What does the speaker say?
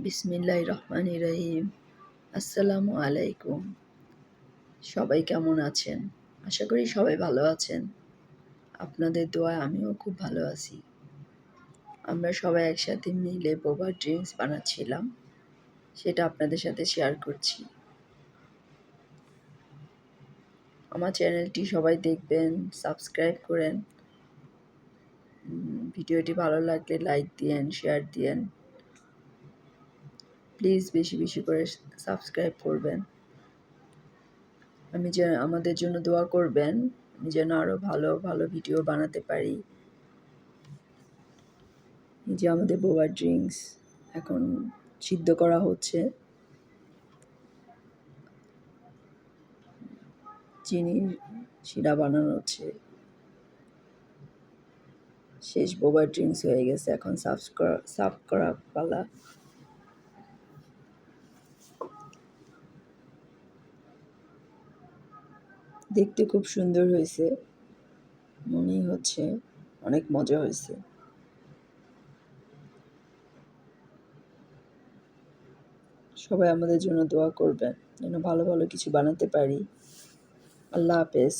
বিসমিল্লাহির রহমানির রহিম। আসসালামু আলাইকুম। সবাই কেমন আছেন? আশা করি সবাই ভালো আছেন। আপনাদের দোয়ায় আমিও খুব ভালো আছি। আমরা সবাই একসাথে মিলে বোবা ড্রিঙ্কস বানাচ্ছিলাম, সেটা আপনাদের সাথে শেয়ার করছি। আমার চ্যানেলটি সবাই দেখবেন, সাবস্ক্রাইব করেন। ভিডিওটি ভালো লাগলে লাইক দিয়েন, শেয়ার দিয়েন। প্লিজ বেশি বেশি করে সাবস্ক্রাইব করবেন। আমাদের জন্য দোয়া করবেন, আমি যেন আরও ভালো ভালো ভিডিও বানাতে পারি। এই যে আমাদের বোবা ড্রিঙ্কস এখন সিদ্ধ করা হচ্ছে, চিনির শিরা বানানো হচ্ছে। শেষ বোবা ড্রিঙ্কস হয়ে গেছে, এখন সার্ভ করা পালা। দেখতে খুব সুন্দর হয়েছে, মনেই হচ্ছে অনেক মজা হয়েছে। সবাই আমাদের জন্য দোয়া করবেন যেন ভালো ভালো কিছু বানাতে পারি। আল্লাহ হাফেজ।